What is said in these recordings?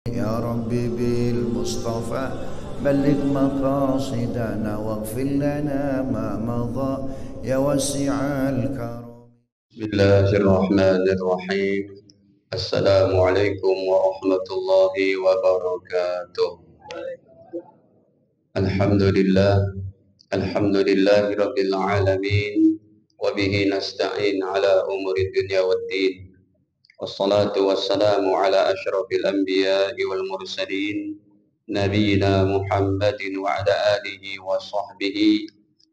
يا ربي بالمصطفى بلغ مقاصدنا واغفر لنا ما مضى يا واسع الكرم. بسم الله الرحمن الرحيم. السلام عليكم ورحمة الله وبركاته. الحمد لله رب العالمين، وبه نستعين على أمور الدنيا والدين، والصلاة والسلام على أشرف الأنبياء والمرسلين نبينا محمد وعلى آله وصحبه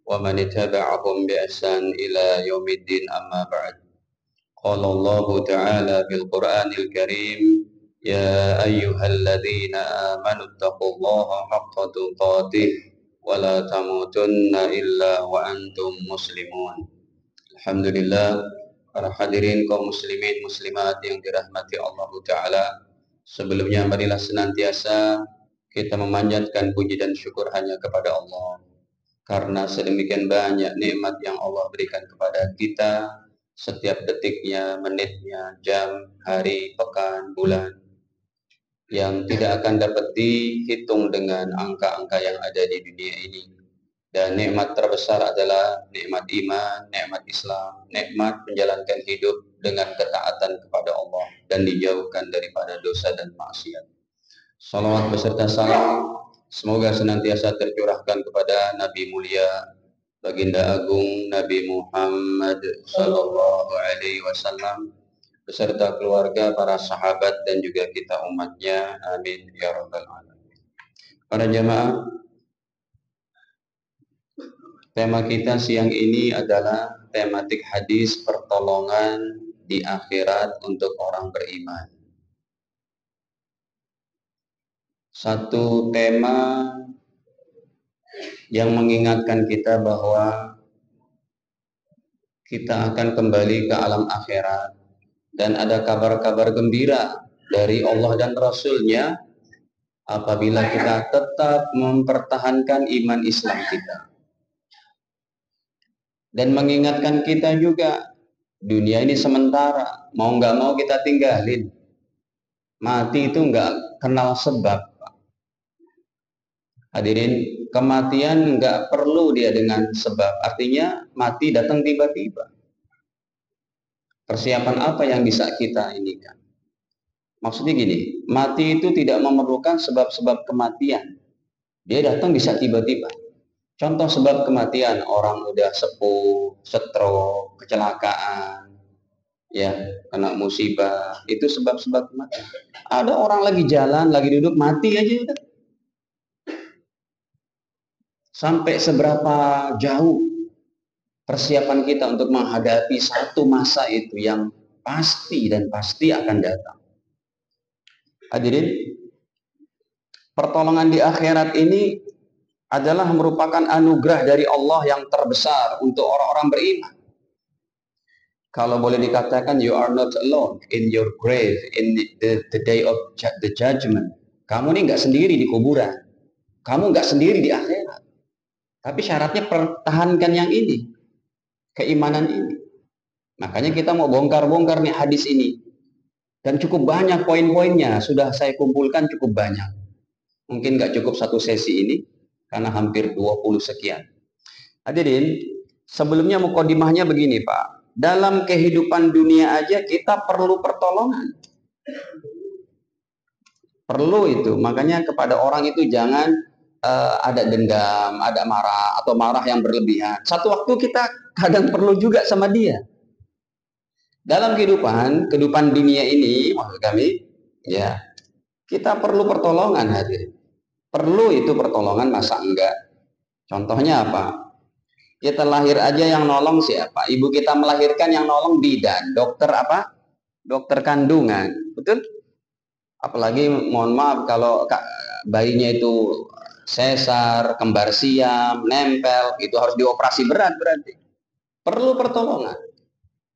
ومن اتبعهم بإحسان إلى يوم الدين، أما بعد. قال الله تعالى في القرآن الكريم: يا أيها الذين آمنوا اتقوا الله حق تقاته ولا تموتن إلا وأنتم مسلمون. Alhamdulillah, para hadirin kaum muslimin muslimat yang dirahmati Allah Ta'ala. Sebelumnya marilah senantiasa kita memanjatkan puji dan syukur hanya kepada Allah, karena sedemikian banyak nikmat yang Allah berikan kepada kita setiap detiknya, menitnya, jam, hari, pekan, bulan, yang tidak akan dapat dihitung dengan angka-angka yang ada di dunia ini. Dan nikmat terbesar adalah nikmat iman, nikmat Islam, nikmat menjalankan hidup dengan ketaatan kepada Allah dan dijauhkan daripada dosa dan maksiat. Salawat beserta salam semoga senantiasa tercurahkan kepada Nabi mulia, Baginda Agung Nabi Muhammad Sallallahu Alaihi Wasallam beserta keluarga, para sahabat, dan juga kita umatnya. Amin ya rabbal alamin. Para jamaah, tema kita siang ini adalah tematik hadis pertolongan di akhirat untuk orang beriman. Satu tema yang mengingatkan kita bahwa kita akan kembali ke alam akhirat, dan ada kabar-kabar gembira dari Allah dan Rasul-Nya apabila kita tetap mempertahankan iman Islam kita. Dan mengingatkan kita juga, dunia ini sementara, mau nggak mau kita tinggalin. Mati itu nggak kenal sebab. Hadirin, kematian nggak perlu dia dengan sebab, artinya mati datang tiba-tiba. Persiapan apa yang bisa kita inikan? Maksudnya gini, mati itu tidak memerlukan sebab-sebab kematian. Dia datang bisa tiba-tiba. Contoh sebab kematian, orang udah sepuh, stroke, kecelakaan, ya, kena musibah, itu sebab-sebab kematian. Ada orang lagi jalan, lagi duduk, mati aja udah. Sampai seberapa jauh persiapan kita untuk menghadapi satu masa itu yang pasti dan pasti akan datang. Hadirin, pertolongan di akhirat ini adalah merupakan anugerah dari Allah yang terbesar untuk orang-orang beriman. Kalau boleh dikatakan, you are not alone in your grave in the day of the judgment. Kamu ini nggak sendiri di kuburan, kamu nggak sendiri di akhirat. Tapi syaratnya pertahankan yang ini, keimanan ini. Makanya kita mau bongkar-bongkar nih hadis ini. Dan cukup banyak poin-poinnya, sudah saya kumpulkan cukup banyak. Mungkin nggak cukup satu sesi ini, karena hampir 20 sekian. Hadirin, sebelumnya mukadimahnya begini Pak. Dalam kehidupan dunia aja kita perlu pertolongan. Perlu itu, makanya kepada orang itu jangan ada dendam, ada marah, atau marah yang berlebihan. Satu waktu kita kadang perlu juga sama dia. Dalam kehidupan dunia ini, maksud kami, ya, kita perlu pertolongan, hadirin. Perlu itu pertolongan, masa enggak? Contohnya apa? Kita lahir aja yang nolong siapa? Ibu kita melahirkan yang nolong bidan, dokter apa? Dokter kandungan, betul? Apalagi mohon maaf kalau bayinya itu sesar, kembar siam, nempel, itu harus dioperasi berat berarti. Perlu pertolongan.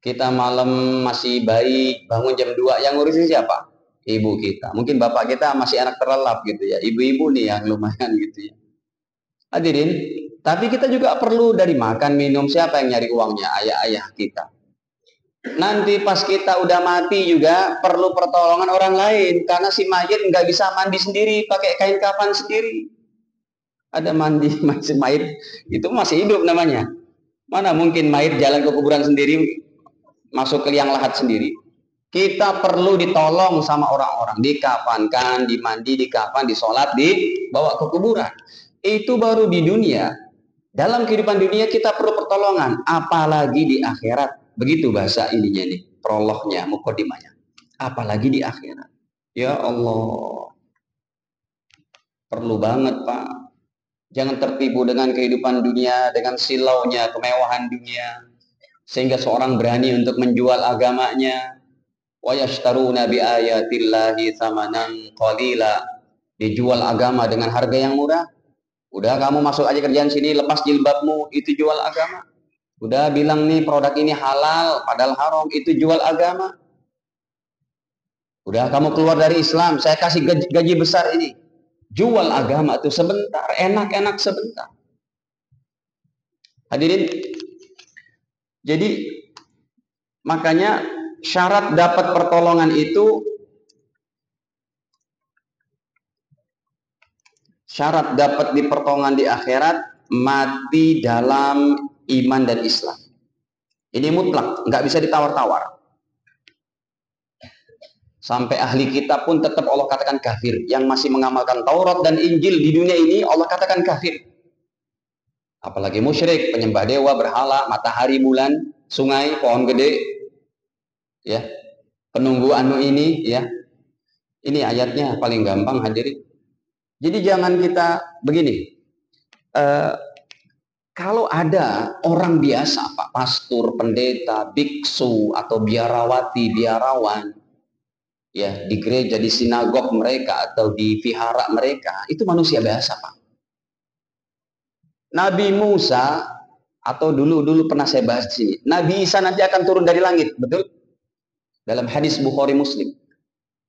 Kita malam masih baik, bangun jam 2, yang ngurusin siapa? Ibu kita. Mungkin bapak kita masih anak terlelap gitu ya. Ibu-ibu nih yang lumayan gitu ya. Hadirin, tapi kita juga perlu dari makan, minum, siapa yang nyari uangnya? Ayah-ayah kita. Nanti pas kita udah mati juga perlu pertolongan orang lain, karena si mayit nggak bisa mandi sendiri pakai kain kafan sendiri. Ada mandi masih mayit itu masih hidup namanya. Mana mungkin mayit jalan ke kuburan sendiri, masuk ke liang lahat sendiri. Kita perlu ditolong sama orang-orang, dikafankan, dimandi, dikafan, disolat, dibawa ke kuburan. Itu baru di dunia. Dalam kehidupan dunia kita perlu pertolongan, apalagi di akhirat. Begitu bahasa ininya nih, prolognya, mukadimahnya. Apalagi di akhirat. Ya Allah. Perlu banget, Pak. Jangan tertipu dengan kehidupan dunia, dengan silaunya, kemewahan dunia. Sehingga seorang berani untuk menjual agamanya. Wa yashtaruna bi ayatillahi tsamanan qalila. Dijual agama dengan harga yang murah. Udah kamu masuk aja kerjaan sini, lepas jilbabmu, itu jual agama. Udah bilang nih produk ini halal, padahal haram, itu jual agama. Udah kamu keluar dari Islam, saya kasih gaji besar ini. Jual agama itu sebentar, enak-enak sebentar. Hadirin, jadi makanya syarat dapat pertolongan itu, syarat dapat dipertolongan di akhirat, mati dalam iman dan Islam. Ini mutlak, nggak bisa ditawar-tawar. Sampai ahli kitab pun tetap Allah katakan kafir. Yang masih mengamalkan Taurat dan Injil di dunia ini Allah katakan kafir. Apalagi musyrik, penyembah dewa, berhala, matahari, bulan, sungai, pohon gede, ya, penunggu anu ini, ya. Ini ayatnya paling gampang, hadirin. Jadi jangan kita begini. Kalau ada orang biasa, Pak, pastor, pendeta, biksu, atau biarawati, biarawan, ya, di gereja, di sinagog mereka, atau di vihara mereka, itu manusia biasa, Pak. Nabi Musa, atau dulu pernah saya bahas di sini, Nabi Isa nanti akan turun dari langit, betul? Dalam hadis Bukhari Muslim.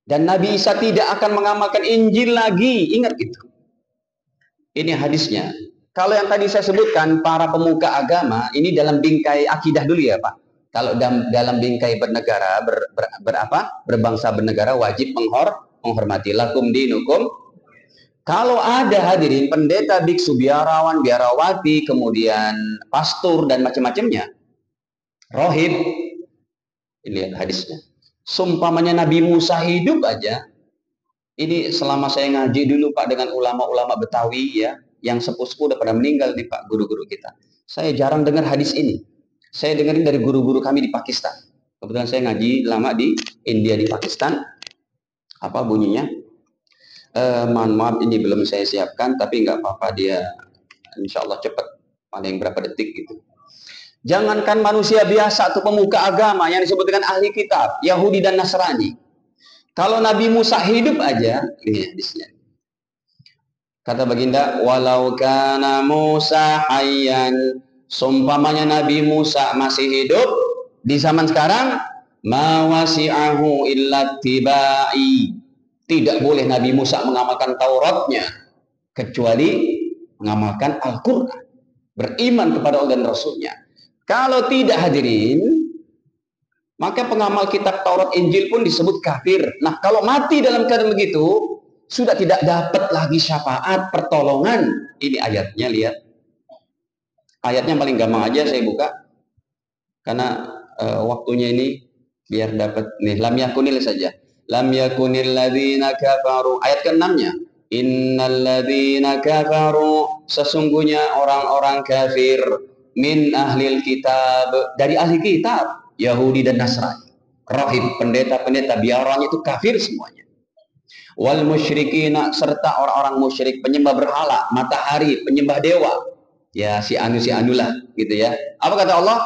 Dan Nabi Isa tidak akan mengamalkan Injil lagi, ingat itu. Ini hadisnya. Kalau yang tadi saya sebutkan, para pemuka agama, ini dalam bingkai akidah dulu ya Pak. Kalau dalam bingkai bernegara, berbangsa bernegara, wajib menghormati. Lakum dinukum. Kalau ada hadirin pendeta, biksu, biarawan, biarawati, kemudian pastor dan macam-macamnya, rohib, ini lihat hadisnya. Sumpamanya Nabi Musa hidup aja. Ini selama saya ngaji dulu Pak dengan ulama-ulama Betawi ya, yang sepuh-sepuh udah pada meninggal nih Pak, guru-guru kita. Saya jarang dengar hadis ini. Saya dengerin dari guru-guru kami di Pakistan. Kebetulan saya ngaji lama di India, di Pakistan. Apa bunyinya? Mohon maaf ini belum saya siapkan, tapi nggak apa-apa, dia insya Allah cepat, paling berapa detik gitu. Jangankan manusia biasa atau pemuka agama yang disebut dengan ahli kitab, Yahudi dan Nasrani. Kalau Nabi Musa hidup aja, ini hadisnya. Kata baginda, walau kana Musa hayyan, sumpamanya Nabi Musa masih hidup di zaman sekarang, ma wasi'ahu illa tibai. Tidak boleh Nabi Musa mengamalkan Tauratnya kecuali mengamalkan Al-Qur'an, beriman kepada Allah dan Rasulnya. Kalau tidak hadirin, maka pengamal kitab Taurat Injil pun disebut kafir. Nah, kalau mati dalam keadaan begitu, sudah tidak dapat lagi syafaat, pertolongan. Ini ayatnya, lihat. Ayatnya paling gampang aja saya buka. Karena waktunya ini biar dapat nih, lam yakunil saja. Lam yakunil ladzina kafaru. Ayat ke-6-nya. Innal ladzina kafaru, sesungguhnya orang-orang kafir min ahlil kitab, dari ahli kitab, Yahudi dan Nasrani. Rahib, pendeta-pendeta biaranya itu kafir semuanya. Wal musyrikina, serta orang-orang musyrik, penyembah berhala, matahari, penyembah dewa, ya si anu lah gitu ya. Apa kata Allah?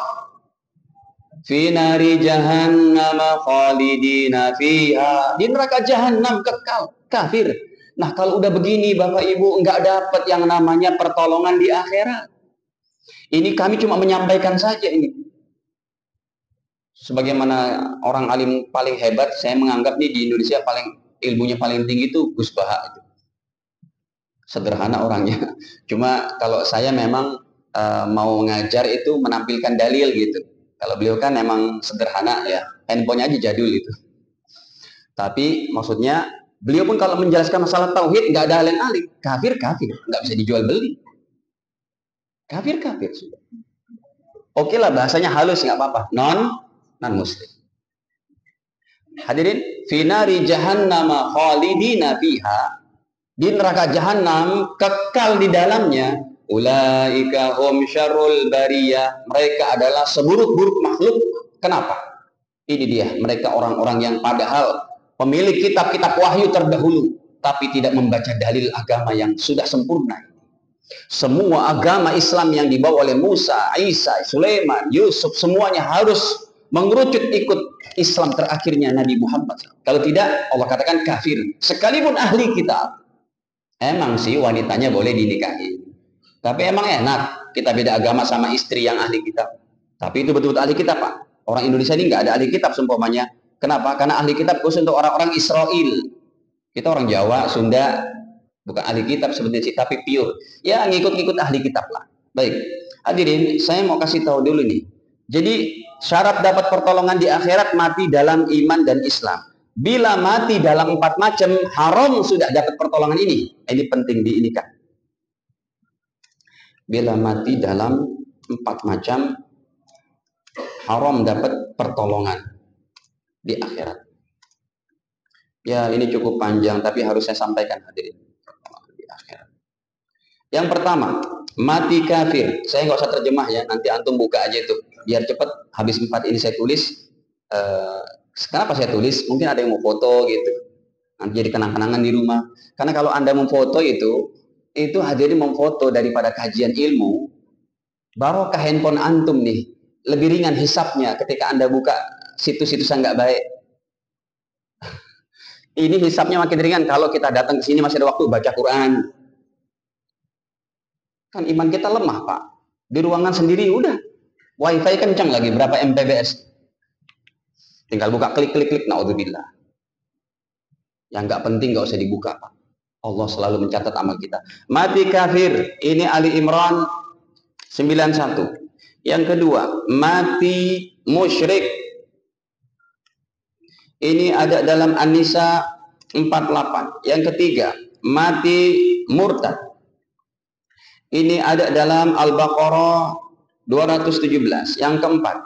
Fi nari jahannam khalidina fiha, di neraka jahanam kekal, kafir. Nah, kalau udah begini Bapak Ibu, nggak dapat yang namanya pertolongan di akhirat. Ini kami cuma menyampaikan saja ini. Sebagaimana orang alim paling hebat, saya menganggap nih di Indonesia ilmunya paling tinggi itu Gus Baha itu. Sederhana orangnya. Cuma kalau saya memang mau ngajar itu menampilkan dalil gitu. Kalau beliau kan emang sederhana ya, handphonenya aja jadul itu. Tapi maksudnya beliau pun kalau menjelaskan masalah tauhid nggak ada aleng-aleng, kafir, nggak bisa dijual beli. Kafir sudah. Oke lah bahasanya halus nggak apa-apa, non muslim. Hadirin, finari jahannama khalidina fiha, di neraka jahanam kekal di dalamnya. Ulaika hum syarrul bariyah, mereka adalah seburuk-buruk makhluk. Kenapa? Ini dia, mereka orang-orang yang padahal pemilik kitab-kitab wahyu terdahulu, tapi tidak membaca dalil agama yang sudah sempurna. Semua agama Islam yang dibawa oleh Musa, Isa, Sulaiman, Yusuf, semuanya harus mengerucut ikut Islam terakhirnya Nabi Muhammad. Kalau tidak, Allah katakan kafir. Sekalipun ahli kitab. Emang sih wanitanya boleh dinikahi. Tapi emang enak kita beda agama sama istri yang ahli kitab. Tapi itu betul-betul ahli kitab, Pak. Orang Indonesia ini nggak ada ahli kitab seumpamanya. Kenapa? Karena ahli kitab khusus untuk orang-orang Israel. Kita orang Jawa, Sunda, bukan ahli kitab seperti itu, tapi pure. Ya ngikut-ngikut ahli kitab lah. Baik, hadirin, saya mau kasih tahu dulu nih. Jadi syarat dapat pertolongan di akhirat mati dalam iman dan Islam. Bila mati dalam 4 macam, haram sudah dapat pertolongan ini. Ini penting diinikan. Bila mati dalam 4 macam, haram dapat pertolongan di akhirat. Ya ini cukup panjang, tapi harus saya sampaikan hadirin. Di akhirat. Yang pertama, mati kafir. Saya nggak usah terjemah ya, nanti antum buka aja itu. Biar cepat, habis 4 ini saya tulis. Kenapa saya tulis? Mungkin ada yang mau foto gitu. Nanti jadi kenang-kenangan di rumah. Karena kalau Anda memfoto itu hadirin memfoto daripada kajian ilmu, barokah handphone antum nih. Lebih ringan hisapnya ketika Anda buka situs-situs yang nggak baik. Ini hisapnya makin ringan kalau kita datang ke sini masih ada waktu baca Quran. Kan iman kita lemah, Pak. Di ruangan sendiri udah. Wifi kencang lagi, berapa Mbps. Tinggal buka klik, naudzubillah. Yang nggak penting nggak usah dibuka, Pak. Allah selalu mencatat amal kita. Mati kafir, ini Ali Imran 91. Yang kedua, mati musyrik. Ini ada dalam An-Nisa 48. Yang ketiga, mati murtad. Ini ada dalam Al-Baqarah 217. Yang keempat,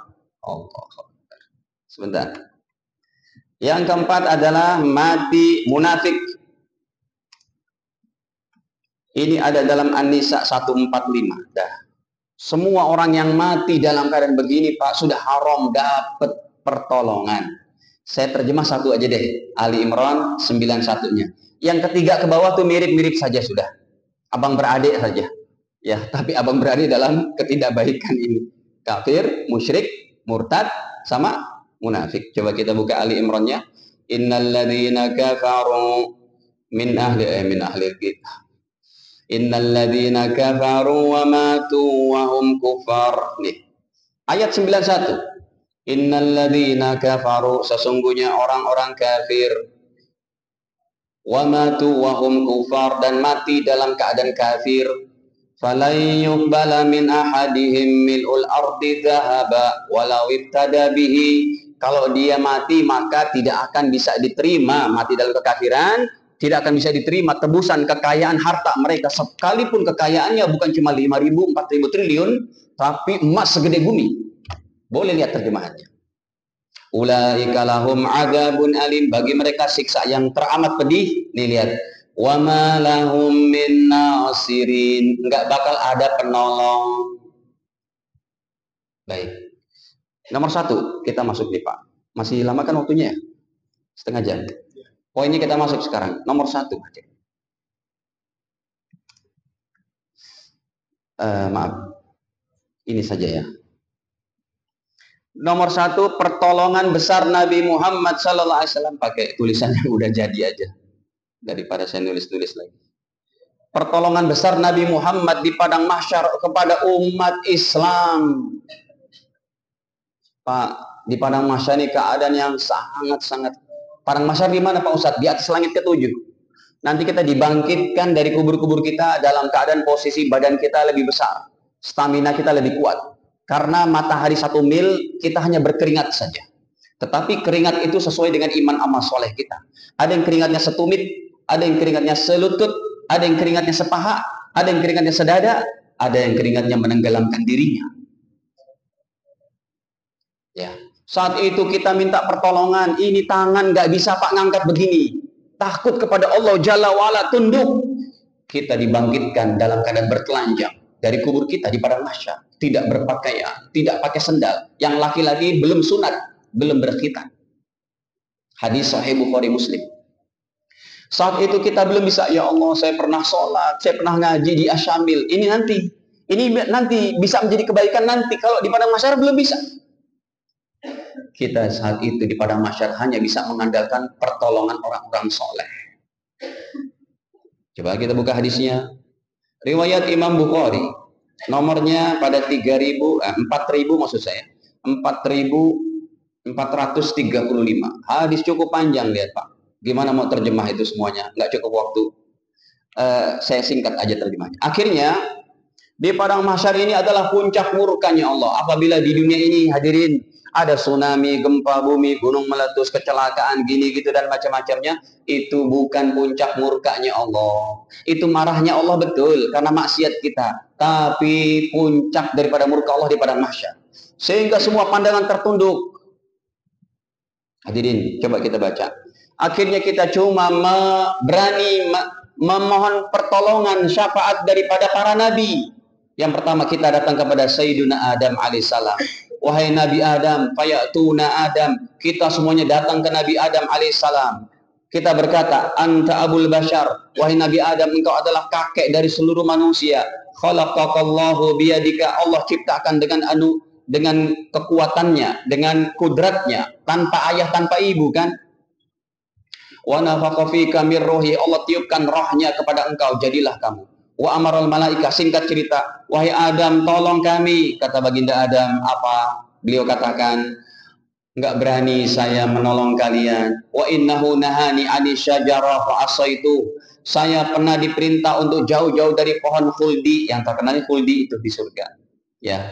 Allah. Sebentar. Yang keempat adalah mati munafik. Ini ada dalam An-Nisa 145. Dah. Semua orang yang mati dalam keadaan begini, Pak, sudah haram dapat pertolongan. Saya terjemah satu aja deh. Ali Imran 91-nya. Yang ketiga ke bawah tuh mirip-mirip saja sudah. Abang beradik saja. Ya, tapi abang beradik dalam ketidakbaikan ini. Kafir, musyrik, murtad, sama munafik. Coba kita buka Ali Imran-nya. Innalladzina kafaru min ahli kitab. Innalladzina kafaru wa matu wa hum kufar. Nih. Ayat 91. Innalladzina kafaru, sesungguhnya orang-orang kafir, wa matu wa hum kufar, dan mati dalam keadaan kafir. Falan yuqbala min ahadihim mil'ul ardi dhahaba walau ibtada bihi. Kalau dia mati maka tidak akan bisa diterima, mati dalam kekafiran, tidak akan bisa diterima tebusan kekayaan harta mereka, sekalipun kekayaannya bukan cuma 5.000, 4.000 triliun, tapi emas segede bumi. Boleh lihat terjemahannya. Ulaika lahum adzabun alim, bagi mereka siksa yang teramat pedih. Nih lihat. Wa ma lahum min nasirin, enggak bakal ada penolong. Baik. Nomor 1, kita masuk nih Pak. Masih lama kan waktunya ya? Setengah jam. Poinnya kita masuk sekarang. Nomor 1. Maaf. Ini saja ya. Nomor 1, pertolongan besar Nabi Muhammad SAW. Pakai tulisan yang udah jadi aja. Daripada saya nulis-nulis lagi. Pertolongan besar Nabi Muhammad di padang mahsyar kepada umat Islam. Pak, di padang mahsyar ini keadaan yang sangat-sangat. Padang mahsyar di mana Pak Ustadz? Di atas langit ke-7. Nanti kita dibangkitkan dari kubur-kubur kita dalam keadaan posisi badan kita lebih besar. Stamina kita lebih kuat. Karena matahari 1 mil, kita hanya berkeringat saja. Tetapi keringat itu sesuai dengan iman amal soleh kita. Ada yang keringatnya setumit, ada yang keringatnya selutut, ada yang keringatnya sepaha, ada yang keringatnya sedada, ada yang keringatnya menenggelamkan dirinya. Ya, saat itu kita minta pertolongan. Ini tangan nggak bisa Pak ngangkat begini. Takut kepada Allah Jalla wa'ala, tunduk. Kita dibangkitkan dalam keadaan bertelanjang dari kubur kita di padang mahsyar, tidak berpakaian, tidak pakai sendal. Yang laki-laki belum sunat, belum berkhitan. Hadis Sahih Bukhari Muslim. Saat itu kita belum bisa, ya Allah, saya pernah sholat, saya pernah ngaji di Asyamil. Ini nanti bisa menjadi kebaikan nanti. Kalau di padang mahsyar belum bisa. Kita saat itu di padang mahsyar hanya bisa mengandalkan pertolongan orang-orang soleh. Coba kita buka hadisnya. Riwayat Imam Bukhari. Nomornya pada 4.000 maksud saya. 4.435. Hadis cukup panjang, lihat Pak. Gimana mau terjemah itu semuanya? Nggak cukup waktu. Saya singkat aja terjemahnya. Akhirnya, di padang mahsyar ini adalah puncak murkanya Allah. Apabila di dunia ini, hadirin, ada tsunami, gempa bumi, gunung meletus, kecelakaan, gini gitu dan macam-macamnya, itu bukan puncak murkanya Allah. Itu marahnya Allah betul karena maksiat kita, tapi puncak daripada murka Allah di padang mahsyar. Sehingga semua pandangan tertunduk. Hadirin, coba kita baca. Akhirnya kita cuma berani memohon pertolongan syafaat daripada para nabi. Yang pertama kita datang kepada Sayyiduna Adam alaihissalam. Wahai Nabi Adam, fayatuna Adam. Kita semuanya datang ke Nabi Adam alaihissalam. Kita berkata, anta abul bashar. Wahai Nabi Adam, engkau adalah kakek dari seluruh manusia. Khalaqakallahu biyadika. Allah ciptakan dengan kekuatannya, dengan kudratnya, tanpa ayah, tanpa ibu, kan? Wa nafaqa fika min ruhi. Allah tiupkan rohnya kepada engkau, jadilah kamu. Wa amaral malaika, singkat cerita, wahai Adam, tolong kami. Kata baginda Adam, apa? Beliau katakan, enggak berani saya menolong kalian. Wa innahu nahani 'ani syajarah fa asaitu. Saya pernah diperintah untuk jauh-jauh dari pohon khuldi. Yang terkenal khuldi itu di surga. Ya.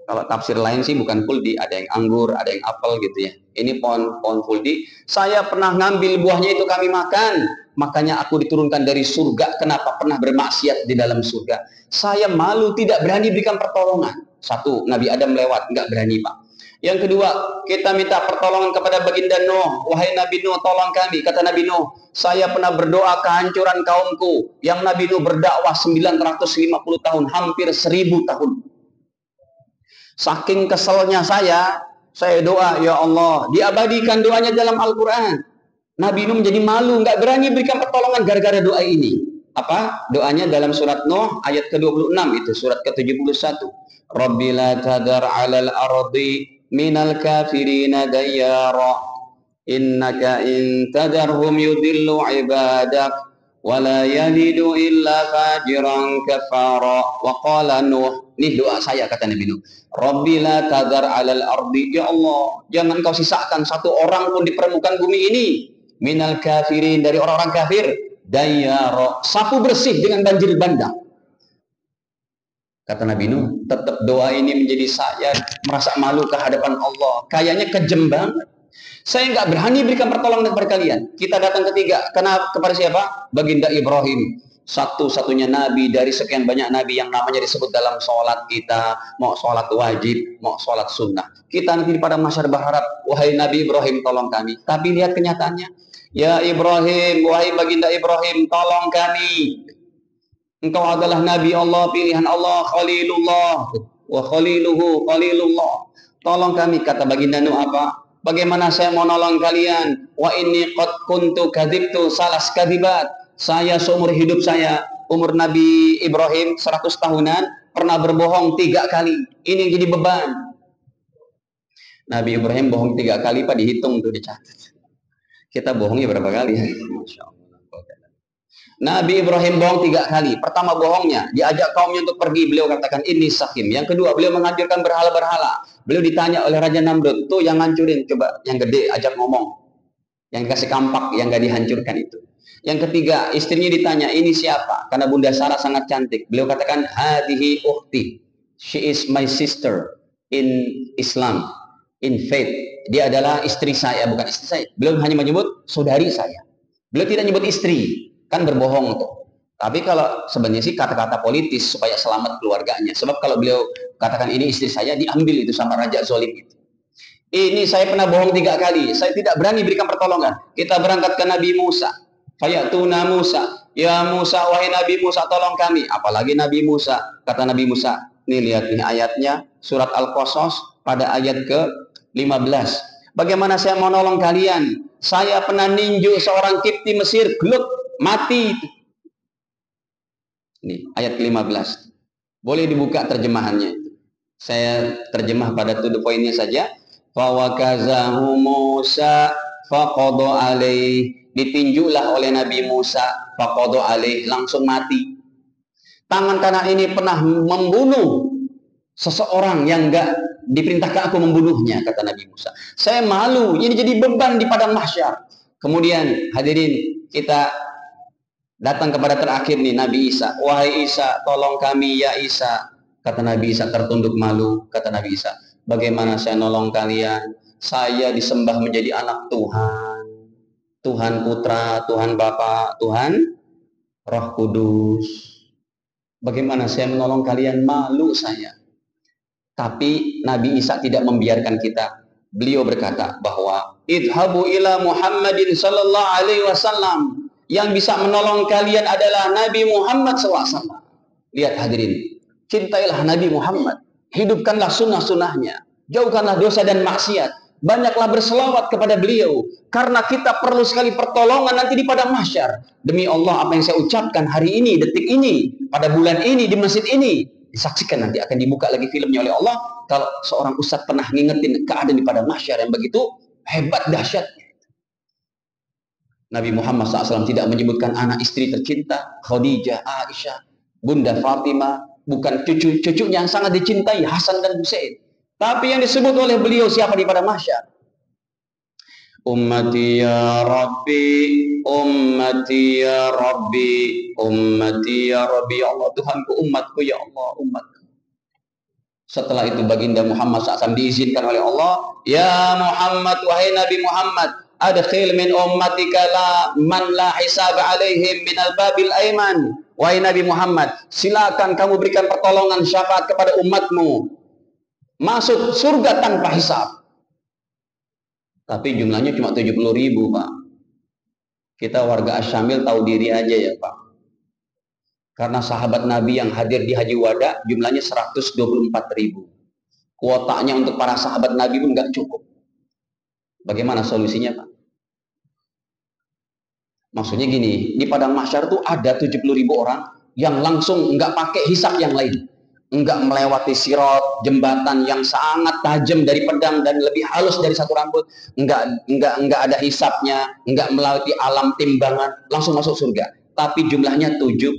Kalau tafsir lain sih bukan khuldi, ada yang anggur, ada yang apel gitu ya. Ini pohon khuldi. Saya pernah ngambil buahnya itu kami makan. Makanya aku diturunkan dari surga. Kenapa? Pernah bermaksiat di dalam surga. Saya malu, tidak berani berikan pertolongan. Satu, Nabi Adam lewat, nggak berani Pak. Yang kedua, kita minta pertolongan kepada baginda Nuh. Wahai Nabi Nuh, tolong kami. Kata Nabi Nuh, saya pernah berdoa kehancuran kaumku. Yang Nabi Nuh berdakwah 950 tahun, hampir 1000 tahun. Saking keselnya saya doa, ya Allah, diabadikan doanya dalam Al-Quran. Nabi Nuh menjadi malu, nggak berani berikan pertolongan gara-gara doa ini. Apa? Doanya dalam surat Nuh ayat ke-26 itu, surat ke-71. Rabbi la tadar 'alal ardi minal kafirina dayyara innaka in tadarhum yudillu ibadak wala yalidu illa fajiran kafara. Wa qala Nuh, ini doa saya kata Nabi Nuh, Rabbi la tadar 'alal ardi, ya Allah, jangan kau sisakan satu orang pun di permukaan bumi ini, minal kafirin, dari orang-orang kafir, dayyara, sapu bersih dengan banjir bandang. Kata Nabi Nuh, tetap doa ini menjadi saya merasa malu ke hadapan Allah. Kayaknya kejem banget. Saya nggak berani berikan pertolongan kepada kalian. Kita datang ketiga, kepada siapa? Baginda Ibrahim. Satu-satunya nabi dari sekian banyak nabi yang namanya disebut dalam sholat kita, mau sholat wajib, mau sholat sunnah. Kita nanti pada masyarakat berharap, wahai Nabi Ibrahim, tolong kami. Tapi lihat kenyataannya, ya Ibrahim, wahai baginda Ibrahim, tolong kami. Engkau adalah Nabi Allah, pilihan Allah, Khalilullah, wa Khaliluhu, Khalilullah. Tolong kami. Kata baginda Nuh apa? Bagaimana saya mau nolong kalian? Wa inni qad kuntu kadhibtu salas kadibat. Saya seumur hidup saya, umur Nabi Ibrahim 100 tahunan, pernah berbohong 3 kali. Ini yang jadi beban. Nabi Ibrahim bohong 3 kali, Pak, dihitung tuh, dicatat. Kita bohongnya berapa kali? Masya Allah. Nabi Ibrahim bohong 3 kali. Pertama bohongnya, diajak kaumnya untuk pergi, beliau katakan ini sakim. Yang kedua, beliau menghancurkan berhala-berhala. Beliau ditanya oleh Raja Namrud, tuh yang ngancurin, coba yang gede ajak ngomong. Yang dikasih kampak, yang gak dihancurkan itu. Yang ketiga, istrinya ditanya, ini siapa? Karena Bunda Sarah sangat cantik. Beliau katakan, hadihi ukhti. She is my sister. in Islam, in faith. Dia adalah istri saya, bukan istri saya. Beliau hanya menyebut saudari saya. Beliau tidak menyebut istri, kan berbohong tuh. Tapi kalau sebenarnya sih kata-kata politis supaya selamat keluarganya. Sebab kalau beliau katakan ini istri saya, diambil itu sama raja zalim itu. Ini saya pernah bohong 3 kali. Saya tidak berani berikan pertolongan. Kita berangkat ke Nabi Musa. Fayatuna Musa. Ya Musa, wahai Nabi Musa, tolong kami. Apalagi Nabi Musa. Kata Nabi Musa. Nih lihat nih ayatnya. Surat Al-Qasas pada ayat ke-15. Bagaimana saya mau nolong kalian? Saya pernah ninju seorang Kipti Mesir. Gluk, mati. Ini ayat ke-15. Boleh dibuka terjemahannya. Saya terjemah pada to the point-nya saja. Fawakazahu Musa faqada alaih. Ditinjulah oleh Nabi Musa faqada alaih, langsung mati. Tangan kanan ini pernah membunuh seseorang yang enggak diperintahkan aku membunuhnya, kata Nabi Musa. Saya malu, ini jadi beban di padang mahsyar. Kemudian hadirin, kita datang kepada terakhir nih, Nabi Isa. Wahai Isa, tolong kami ya Isa. Kata Nabi Isa tertunduk malu. Kata Nabi Isa, bagaimana saya nolong kalian? Saya disembah menjadi anak Tuhan. Tuhan Putra, Tuhan Bapa, Tuhan Roh Kudus. Bagaimana saya menolong kalian? Malu saya. Tapi Nabi Isa tidak membiarkan kita. Beliau berkata bahwa idhabu ila Muhammadin sallallahu alaihi wasallam. Yang bisa menolong kalian adalah Nabi Muhammad SAW. Lihat hadirin, cintailah Nabi Muhammad, hidupkanlah sunnah-sunnahnya, jauhkanlah dosa dan maksiat, banyaklah berselawat kepada beliau, karena kita perlu sekali pertolongan nanti di padang mahsyar. Demi Allah, apa yang saya ucapkan hari ini, detik ini, pada bulan ini, di masjid ini, disaksikan nanti akan dibuka lagi filmnya oleh Allah. Kalau seorang ustadz pernah ngingetin keadaan di padang mahsyar yang begitu hebat dahsyatnya. Nabi Muhammad SAW tidak menyebutkan anak istri tercinta, Khadijah, Aisyah, Bunda Fatimah, bukan cucu-cucunya yang sangat dicintai, Hasan dan Husain. Tapi yang disebut oleh beliau siapa di padang mahsyar? Ummati ya Rabbi, ummati ya Rabbi, ummati ya Rabbi, ya Allah Tuhanku, umatku ya Allah, umatku. Setelah itu baginda Muhammad SAW diizinkan oleh Allah, ya Muhammad, wahai Nabi Muhammad, adkhil min ummatika la man la hisab alaihim minal babil aiman. Wahai Nabi Muhammad, silakan kamu berikan pertolongan syafaat kepada umatmu masuk surga tanpa hisab. Tapi jumlahnya cuma 70.000, Pak. Kita warga Asyamil tahu diri aja ya, Pak. Karena sahabat Nabi yang hadir di Haji Wada jumlahnya 124.000. Kuotanya untuk para sahabat Nabi pun nggak cukup. Bagaimana solusinya, Pak? Maksudnya gini, di padang mahsyar tuh ada 70.000 orang yang langsung nggak pakai hisab yang lain, nggak melewati sirat, jembatan yang sangat tajam dari pedang dan lebih halus dari satu rambut, nggak ada hisabnya, nggak melewati alam timbangan, langsung masuk surga. Tapi jumlahnya 70.000.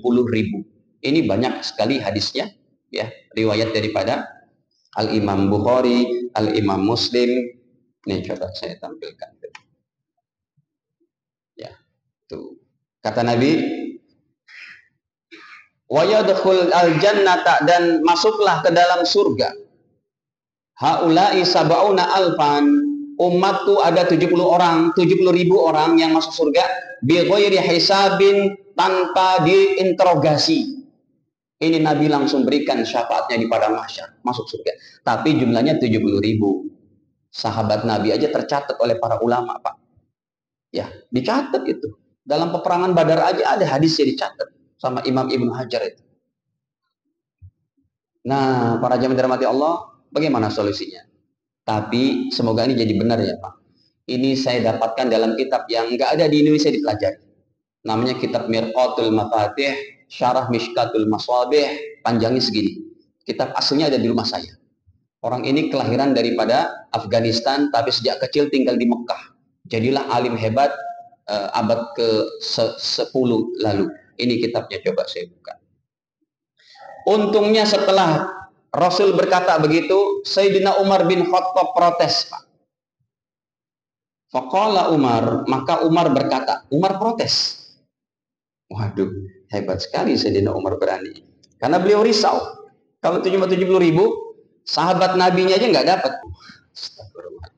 Ini banyak sekali hadisnya, ya, riwayat daripada Al Imam Bukhari, Al Imam Muslim. Nih coba saya tampilkan. Ya, tuh. Kata Nabi, wa yadkhul al-jannata, dan masuklah ke dalam surga. Haula'i sab'una alfan, umatku ada 70.000 orang yang masuk surga bi ghairi hisabin, tanpa diinterogasi. Ini Nabi langsung berikan syafaatnya di padang mahsyar, masuk surga. Tapi jumlahnya 70.000. Sahabat Nabi aja tercatat oleh para ulama, Pak. Ya, dicatat itu. Dalam peperangan Badar aja ada hadisnya dicatat sama Imam Ibnu Hajar itu. Nah, para jamaah dirahmati Allah, bagaimana solusinya? Tapi semoga ini jadi benar ya, Pak. Ini saya dapatkan dalam kitab yang nggak ada di Indonesia dipelajari. Namanya kitab Mirqatul Mafatih, Syarah Mishkatul Maswabih, panjangnya segini. Kitab aslinya ada di rumah saya. Orang ini kelahiran daripada Afghanistan, tapi sejak kecil tinggal di Mekah. Jadilah alim hebat abad ke-10 lalu. Ini kitabnya, coba saya buka. Untungnya setelah Rasul berkata begitu, Sayyidina Umar bin Khattab protes, Pak. Faqala Umar, maka Umar berkata, Umar protes. Waduh, hebat sekali Sayyidina Umar berani. Karena beliau risau. Kalau 70.000, Sahabat nabinya aja nggak dapat. Astagfirullah.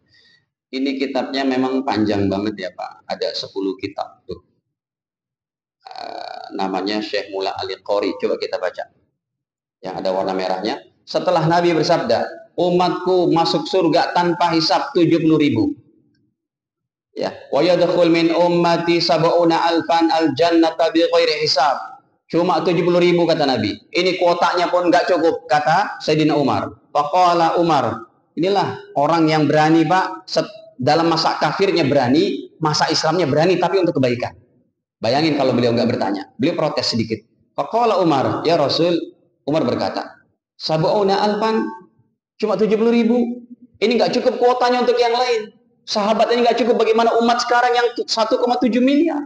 Ini kitabnya memang panjang banget ya Pak. Ada 10 kitab tuh. Namanya Syekh Mula Ali Qori. Coba kita baca. Yang ada warna merahnya. Setelah Nabi bersabda, umatku masuk surga tanpa hisab 70.000. Ya, wa yadkhul min ummati sab'una alfan al-jannata bighairi hisab. Cuma 70.000 kata Nabi. Ini kuotanya pun nggak cukup kata Sayyidina Umar. Faqala Umar, inilah orang yang berani Pak, dalam masa kafirnya berani, masa Islamnya berani, tapi untuk kebaikan. Bayangin kalau beliau nggak bertanya, beliau protes sedikit. Faqala Umar, ya Rasul, Umar berkata, sab'una alfan, cuma 70.000. Ini nggak cukup kuotanya untuk yang lain. Sahabat ini nggak cukup, bagaimana umat sekarang yang 1,7 miliar?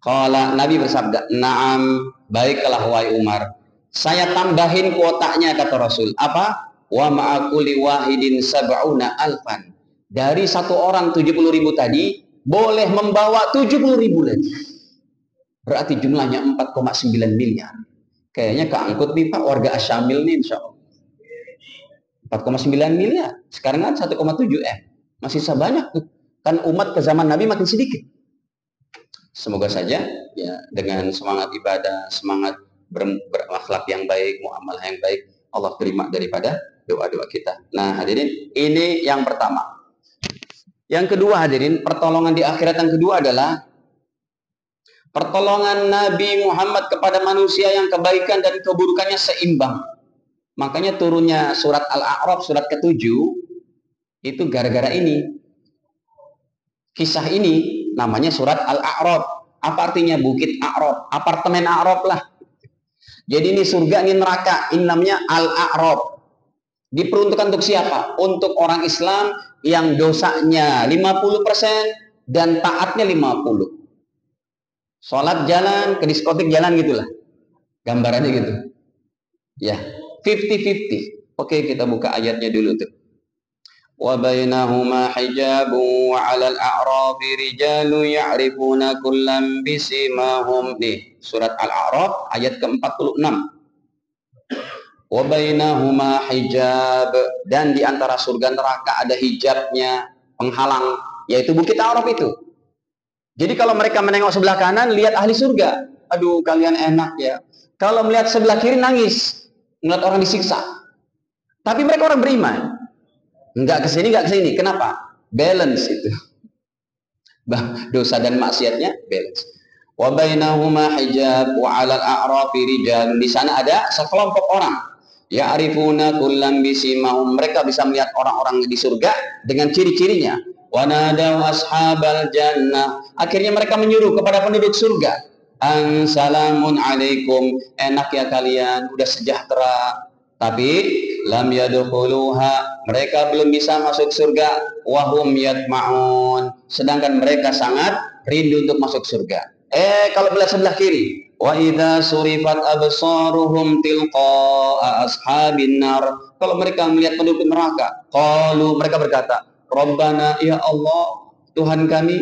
Qala, Nabi bersabda, na'am, baiklah wahai Umar. Saya tambahin kuotanya kata Rasul. Apa? Wa ma'akuli wahidin sab'una alfan. Dari satu orang 70.000 tadi, boleh membawa 70.000 lagi. Berarti jumlahnya 4,9 miliar. Kayaknya keangkut nih Pak, warga Asyamil nih insya Allah. 4,9 miliar. Sekarang kan 1,7 M. Masih sebanyak tuh. Kan umat ke zaman Nabi makin sedikit. Semoga saja ya dengan semangat ibadah, semangat berakhlak yang baik, muamalah yang baik, Allah terima daripada doa-doa kita. Nah hadirin, ini yang pertama. Yang kedua hadirin, pertolongan di akhirat yang kedua adalah pertolongan Nabi Muhammad kepada manusia yang kebaikan dan keburukannya seimbang. Makanya turunnya surat Al-A'raf, surat ke-7, itu gara-gara ini. Kisah ini namanya surat Al-A'raf. Apa artinya? Bukit A'raf, apartemen A'raf lah. Jadi ini surga, ini neraka. Ini namanya Al-A'raf. Diperuntukkan untuk siapa? Untuk orang Islam yang dosanya 50% dan taatnya 50%. Sholat jalan, ke diskotik jalan gitulah. Gambarannya gitu. Ya, 50-50. Oke, kita buka ayatnya dulu tuh. Wa bainahuma hijabun wa 'alal a'rafi rijalu ya'rifuna kullam bisimahum. Nih, surat Al-A'raf ayat ke-46. Wa bainahuma hijab, dan di antara surga neraka ada hijabnya, penghalang, yaitu bukit A'raf itu. Jadi kalau mereka menengok sebelah kanan, lihat ahli surga. Aduh, kalian enak ya. Kalau melihat sebelah kiri, nangis. Melihat orang disiksa. Tapi mereka orang beriman. Enggak ke sini, enggak ke sini. Kenapa? Balance itu. Dosa dan maksiatnya balance. Wa bainahuma hijab wa 'alal a'rafi rijal. Di sana ada sekelompok orang. Ya'rifuna kullam bisimahum. Mereka bisa melihat orang-orang di surga dengan ciri-cirinya. Wa nadaw ashabal jannah. Akhirnya mereka menyuruh kepada penduduk surga, an salamun alaikum, enak ya kalian, udah sejahtera. Tapi lam yadkhuluha, mereka belum bisa masuk surga. Wahum yatma'un, sedangkan mereka sangat rindu untuk masuk surga. Kalau melihat sebelah kiri, wa idza surifat absaruhum tilqa'a ashabin nar, kalau mereka melihat penduduk neraka, qalu, mereka berkata, Rabbana, ya Allah, Tuhan kami,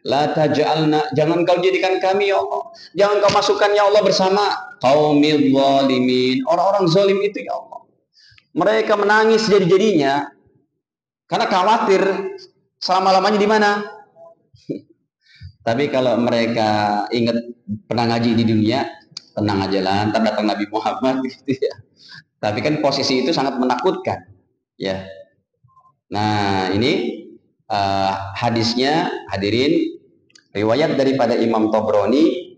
la taj'alna, jangan kau jadikan kami ya Allah, jangan kau masukkan ya Allah bersama qaumil zalimin, orang-orang zalim itu ya Allah. Mereka menangis jadi-jadinya karena khawatir selama-lamanya di mana. Tapi kalau mereka ingat pernah ngaji di dunia, tenang aja lah, ntar datang Nabi Muhammad gitu ya. Tapi kan posisi itu sangat menakutkan ya. Nah ini hadisnya hadirin, riwayat daripada Imam Tabrani.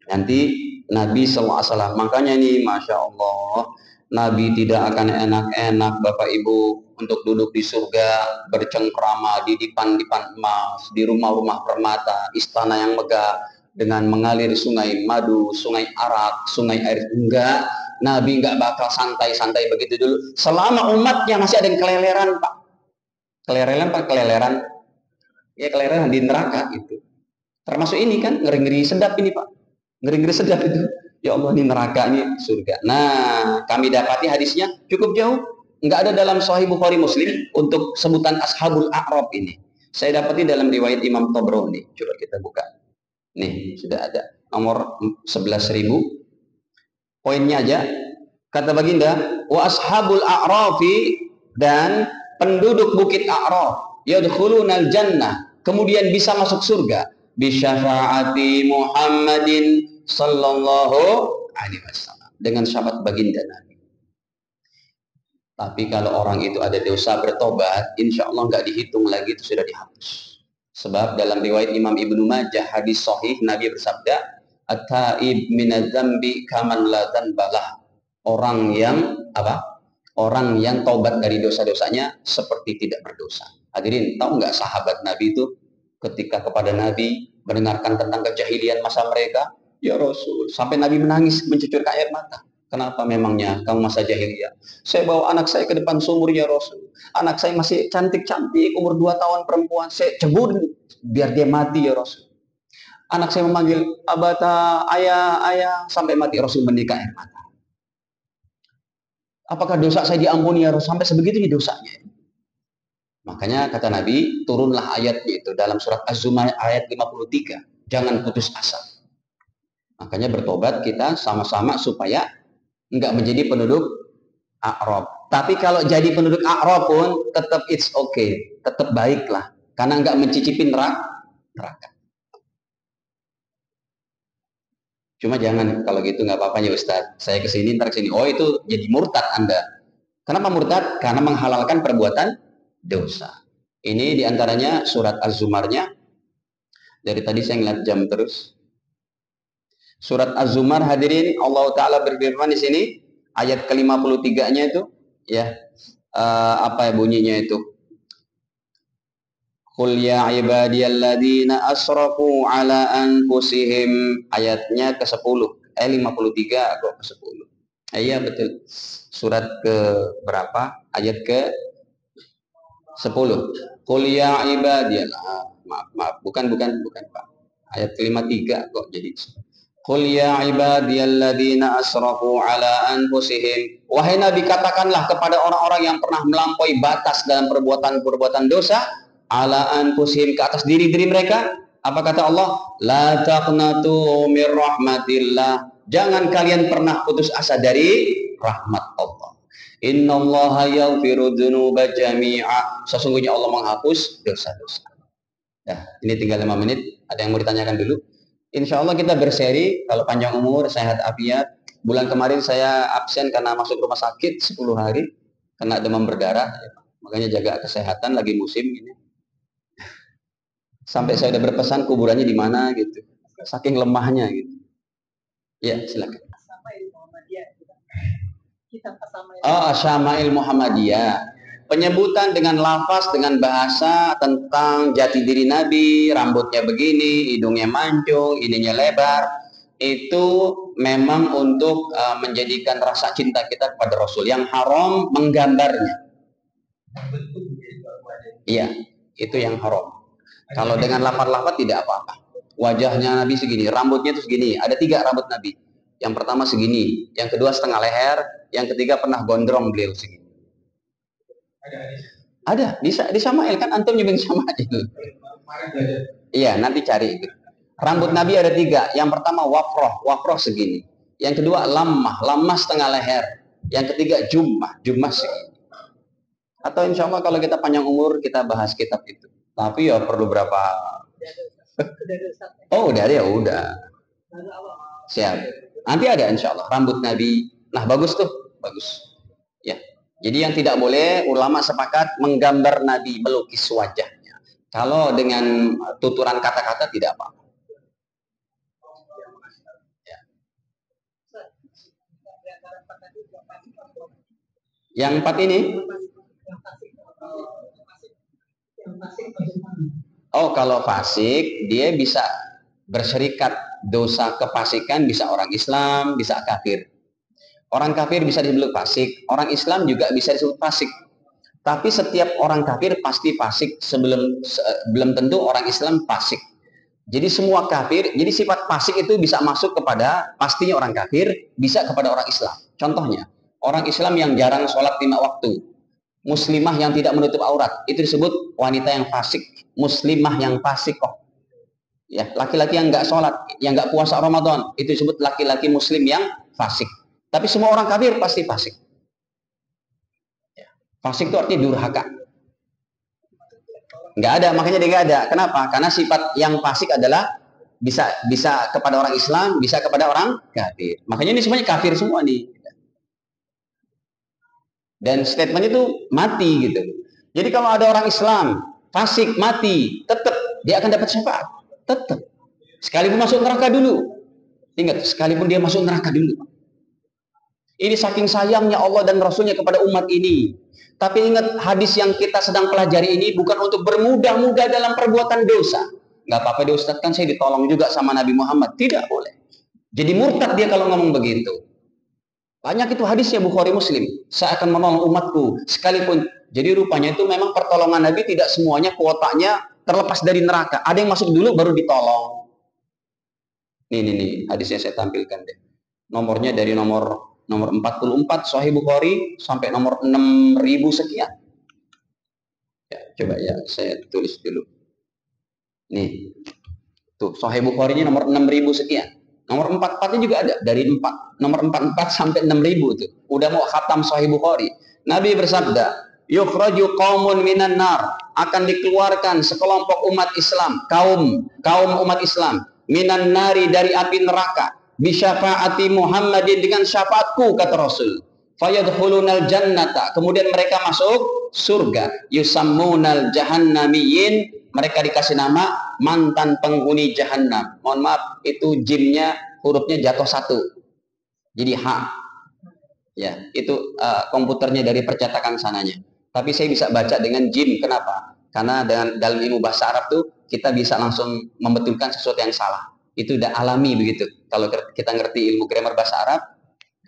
Nanti Nabi SAW, makanya nih Masya Allah, Nabi tidak akan enak-enak Bapak Ibu untuk duduk di surga bercengkrama di dipan-dipan emas, di rumah-rumah permata, istana yang megah dengan mengalir sungai madu, sungai arak, sungai air. Enggak, Nabi enggak bakal santai-santai begitu dulu. Selama umatnya masih ada yang keleleran Pak. Keleleran Pak, keleleran. Ya keleleran di neraka itu. Termasuk ini kan, ngeri-ngeri sedap ini Pak. Ngeri-ngeri sedap itu. Ya Allah, ini neraka, ini surga. Nah, kami dapati hadisnya cukup jauh. Enggak ada dalam Sahih Bukhari Muslim untuk sebutan Ashabul A'raf ini. Saya dapati dalam riwayat Imam Tabrani. Coba kita buka. Nih, sudah ada. Nomor 11.000. Poinnya aja. Kata baginda, wa ashabul a'rafi, dan penduduk bukit A'raf, yadkhulunal jannah, kemudian bisa masuk surga bi syafaati Muhammadin sallallahu alaihi wasallam, dengan syafaat baginda Nabi. Tapi kalau orang itu ada dosa bertobat, insya Allah nggak dihitung lagi, itu sudah dihapus. Sebab dalam riwayat Imam Ibnu Majah hadis sahih, Nabi bersabda, at-taib minadz-dzambi kaman la dzanbalah. Orang yang apa? Orang yang taubat dari dosa-dosanya seperti tidak berdosa. Hadirin, tahu nggak sahabat Nabi itu ketika kepada Nabi mendengarkan tentang kejahilian masa mereka, ya Rasul, sampai Nabi menangis mencucurkan air mata. Kenapa memangnya kamu masa jahiliyah? Saya bawa anak saya ke depan sumur ya Rasul. Anak saya masih cantik-cantik, umur 2 tahun perempuan. Saya cebur biar dia mati ya Rasul. Anak saya memanggil abata, ayah, ayah, sampai mati. Rasul menikah air mata. Apakah dosa saya diampuni ya Rasul? Sampai sebegitunya dosanya. Makanya kata Nabi, turunlah ayatnya itu dalam surat Az-Zumar ayat 53. Jangan putus asa. Makanya bertobat kita sama-sama supaya enggak menjadi penduduk A'rab. Tapi kalau jadi penduduk A'rab pun tetap it's okay, tetap baiklah, karena enggak mencicipi neraka. Cuma jangan kalau gitu nggak apa-apa ya Ustadz. Saya kesini ntar kesini. Oh itu jadi murtad Anda. Kenapa murtad? Karena menghalalkan perbuatan dosa. Ini diantaranya surat Az-Zumarnya. Dari tadi saya ngeliat jam terus. Surat Az-Zumar hadirin, Allah Ta'ala berfirman di sini ayat ke-53-nya itu ya, apa bunyinya itu? Qul ya ibadiyalladzina asrafu ala anfusihim, ayatnya ke-10. 53 kok ke-10. Iya betul. Surat ke berapa? Ayat ke 10. Qul ya ibadiyallah. Maaf, bukan Pak. Ayat ke-53 kok jadi. Qul ya ibadiyalladzina asrafu ala anfusihim. Wahai Nabi, katakanlah kepada orang-orang yang pernah melampaui batas dalam perbuatan dosa, ala anfusihim, ke atas diri-diri mereka. Apa kata Allah? La taqnatu mir rahmatillah. Jangan kalian pernah putus asa dari rahmat Allah. Innallaha yaghfiru dzunuba jami'a. Sesungguhnya Allah menghapus dosa-dosa. Ya, ini tinggal 5 menit. Ada yang mau ditanyakan dulu? Insya Allah kita berseri, kalau panjang umur, sehat afiat. Bulan kemarin saya absen karena masuk rumah sakit 10 hari, kena demam berdarah. Makanya jaga kesehatan, lagi musim ini. Sampai saya udah berpesan kuburannya di mana gitu. Saking lemahnya gitu. Ya, silakan. Oh, Syama'il Muhammadiyah. Penyebutan dengan lafaz, dengan bahasa tentang jati diri Nabi, rambutnya begini, hidungnya mancung, ininya lebar, itu memang untuk menjadikan rasa cinta kita kepada Rasul. Yang haram menggambarnya. Iya, itu yang haram. Kalau dengan lafaz-lafaz tidak apa-apa. Wajahnya Nabi segini, rambutnya itu segini. Ada 3 rambut Nabi. Yang pertama segini, yang kedua setengah leher, yang ketiga pernah gondrong beliau segini. Ada, di Syama'il kan antum nyebut Syama'il. Iya, nanti cari itu. Rambut Nabi ada 3. Yang pertama wafroh segini. Yang kedua lamah setengah leher. Yang ketiga jummah segini. Atau insya Allah kalau kita panjang umur kita bahas kitab itu. Tapi ya perlu berapa? Oh udah ya udah. Siap. Nanti ada insya Allah rambut Nabi. Nah bagus tuh, bagus. Ya. Jadi yang tidak boleh, ulama sepakat menggambar Nabi, melukis wajahnya. Kalau dengan tuturan kata-kata tidak apa-apa. Ya. Yang 4 ini? Oh, kalau fasik, dia bisa berserikat dosa kefasikan, bisa orang Islam, bisa kafir. Orang kafir bisa disebut fasik, orang Islam juga bisa disebut fasik. Tapi setiap orang kafir pasti fasik, belum tentu orang Islam fasik. Jadi semua kafir, jadi sifat fasik itu bisa masuk kepada pastinya orang kafir, bisa kepada orang Islam. Contohnya, orang Islam yang jarang sholat 5 waktu, muslimah yang tidak menutup aurat, itu disebut wanita yang fasik, muslimah yang fasikoh. Ya, laki-laki yang nggak sholat, yang nggak puasa Ramadan, itu disebut laki-laki muslim yang fasik. Tapi semua orang kafir pasti fasik. Fasik itu artinya durhaka. Nggak ada, makanya dia nggak ada. Kenapa? Karena sifat yang fasik adalah bisa kepada orang Islam, bisa kepada orang kafir. Makanya ini semuanya kafir semua nih. Dan statement itu mati gitu. Jadi kalau ada orang Islam fasik mati, tetap dia akan dapat syafaat. Tetap. Sekalipun masuk neraka dulu. Ingat, sekalipun dia masuk neraka dulu. Ini saking sayangnya Allah dan Rasulnya kepada umat ini. Tapi ingat, hadis yang kita sedang pelajari ini bukan untuk bermudah-mudah dalam perbuatan dosa. Nggak apa-apa dia Ustaz, kan saya ditolong juga sama Nabi Muhammad. Tidak boleh. Jadi murtad dia kalau ngomong begitu. Banyak itu hadisnya Bukhari Muslim. Saya akan menolong umatku sekalipun. Jadi rupanya itu memang pertolongan Nabi tidak semuanya kuotanya terlepas dari neraka. Ada yang masuk dulu baru ditolong. Nih hadisnya saya tampilkan deh. Nomornya dari nomor 44 Sahih Bukhari sampai nomor 6000 sekian. Ya, coba ya saya tulis dulu. Nih. Tuh, Sahih Bukhari-nya nomor 6000 sekian. Nomor 44-nya juga ada dari nomor 44 sampai 6000 itu. Udah mau khatam Sahih Bukhari. Nabi bersabda, "Yukhraju qaumun minan nar." Akan dikeluarkan sekelompok umat Islam, kaum umat Islam, minan nari dari api neraka. Bisyafaati Muhammadin dengan syafaatku kata Rasul. Fayadkhulunal jannata, kemudian mereka masuk surga. Yusammunal jahannamiyin, mereka dikasih nama mantan penghuni jahannam. Mohon maaf, itu jimnya hurufnya jatuh satu. Jadi H. Ya, itu komputernya dari percetakan sananya. Tapi saya bisa baca dengan jim. Kenapa? Karena dalam ilmu bahasa Arab tuh kita bisa langsung membetulkan sesuatu yang salah. Itu udah alami begitu. Kalau kita ngerti ilmu grammar bahasa Arab,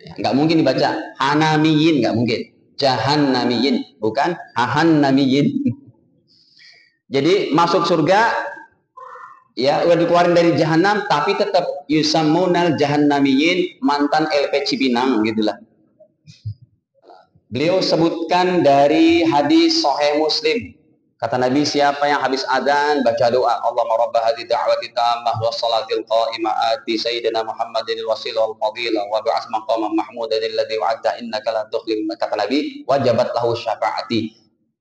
ya, nggak mungkin dibaca hanamiyin, nggak mungkin. Jahannamiyin, bukan hahannamiyin. Jadi masuk surga, ya udah dikeluarin dari jahanam, tapi tetap yusammunal jahannamiyin, mantan LP Cipinang, gitulah. Beliau sebutkan dari hadis Sahih Muslim. Kata Nabi, siapa yang habis adzan baca doa, Allahumma rabb hadhihi da'wati tammah was salatil qa'imah ati sayyidina Muhammadin wasilah wal fadilah wa ba'ats maqaman mahmudan alladzi wa'adta innaka la tukhlif. Kata Nabi, wajabat lahu syafaati.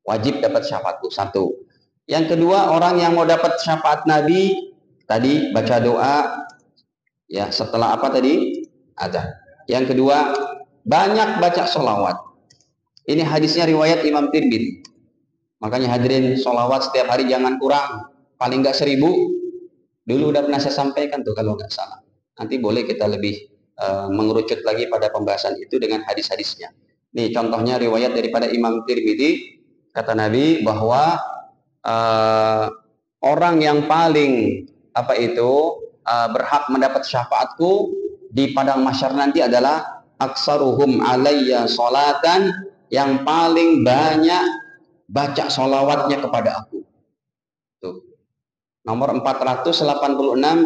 Wajib dapat syafaatku. Satu. Yang kedua, orang yang mau dapat syafaat Nabi tadi baca doa ya setelah apa tadi? Adzan. Yang kedua, banyak baca sholawat. Ini hadisnya riwayat Imam Tirmidzi. Makanya hadirin, sholawat setiap hari jangan kurang, paling nggak 1000. Dulu udah pernah saya sampaikan tuh kalau nggak salah. Nanti boleh kita lebih mengerucut lagi pada pembahasan itu dengan hadis-hadisnya. Nih contohnya riwayat daripada Imam Tirmidzi, kata Nabi bahwa orang yang paling berhak mendapat syafaatku di padang mahsyar nanti adalah aksaruhum alayya sholatan, yang paling banyak baca sholawatnya kepada aku. Tuh. Nomor 486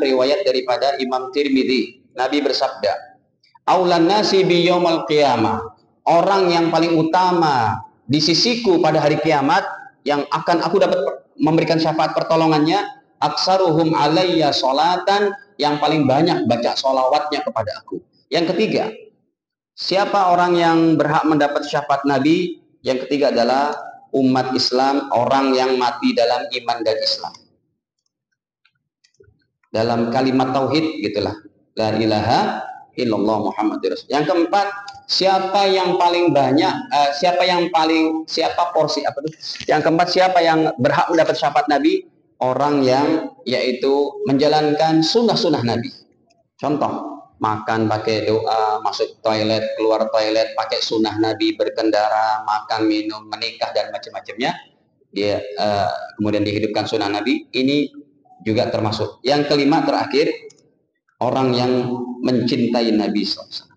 riwayat daripada Imam Tirmidzi. Nabi bersabda, aulan nasi bi yaumil qiyamah, orang yang paling utama di sisiku pada hari kiamat yang akan aku dapat memberikan syafaat pertolongannya, aksaruhum alayya sholatan, yang paling banyak baca sholawatnya kepada aku. Yang ketiga, siapa orang yang berhak mendapat syafaat Nabi? Yang ketiga adalah umat Islam, orang yang mati dalam iman dan Islam, dalam kalimat tauhid gitulah, la ilaha illallah Muhammadur Rasul. Yang keempat, siapa yang paling banyak yang keempat, siapa yang berhak mendapat syafaat Nabi? Orang yang yaitu menjalankan sunnah-sunnah Nabi. Contoh, makan pakai doa, masuk toilet, keluar toilet pakai sunnah Nabi, berkendara, makan, minum, menikah dan macam-macamnya, dia kemudian dihidupkan sunnah Nabi. Ini juga termasuk. Yang kelima terakhir, orang yang mencintai Nabi SAW.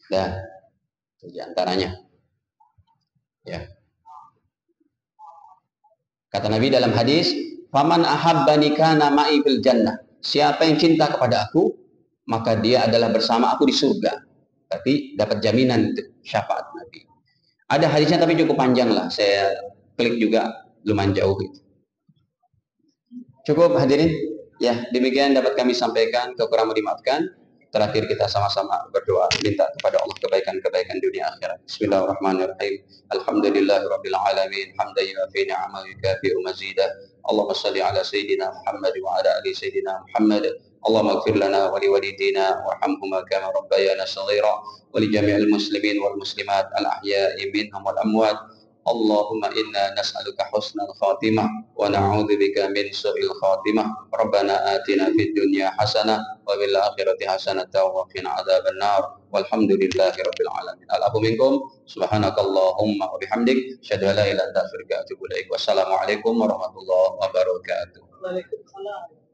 Dah, di antaranya. Ya. Kata Nabi dalam hadis, "Faman ahabbani kana ma'i fil jannah." Siapa yang cinta kepada aku, maka dia adalah bersama aku di surga. Tapi dapat jaminan syafaat Nabi. Ada hadisnya tapi cukup panjang lah. Saya klik juga lumayan jauh itu. Cukup hadirin. Ya, demikian dapat kami sampaikan, kekurangan dimaafkan. Terakhir kita sama-sama berdoa minta kepada Allah kebaikan-kebaikan dunia akhirat. Bismillahirrahmanirrahim. Alhamdulillahirabbil alamin. Hamdan yu'affi ni'amahu yukafi'u mazidah. Allahumma shalli ala sayyidina Muhammad wa ala ali sayyidina Muhammad. Allahumma ighfir lana wa liwalidina warhamhuma kama rabbayana shaghira wa li jami'il muslimin wal muslimat al ahya'i minhum wal amwat. Allahumma inna nas'aluka husnal khatimah wa na'udzubika min su'il khatimah. Rabbana atina fid dunya hasanah wa fil akhirati hasanah wa qina adzaban nar. Walhamdulillahi rabbil alamin. Al-afu minkum subhanakallahumma wa bihamdik asyhadu an la ilaha illa anta astaghfiruka wa atubu ilaik. Wassalamualaikum warahmatullahi wabarakatuh. Waalaikumsalam.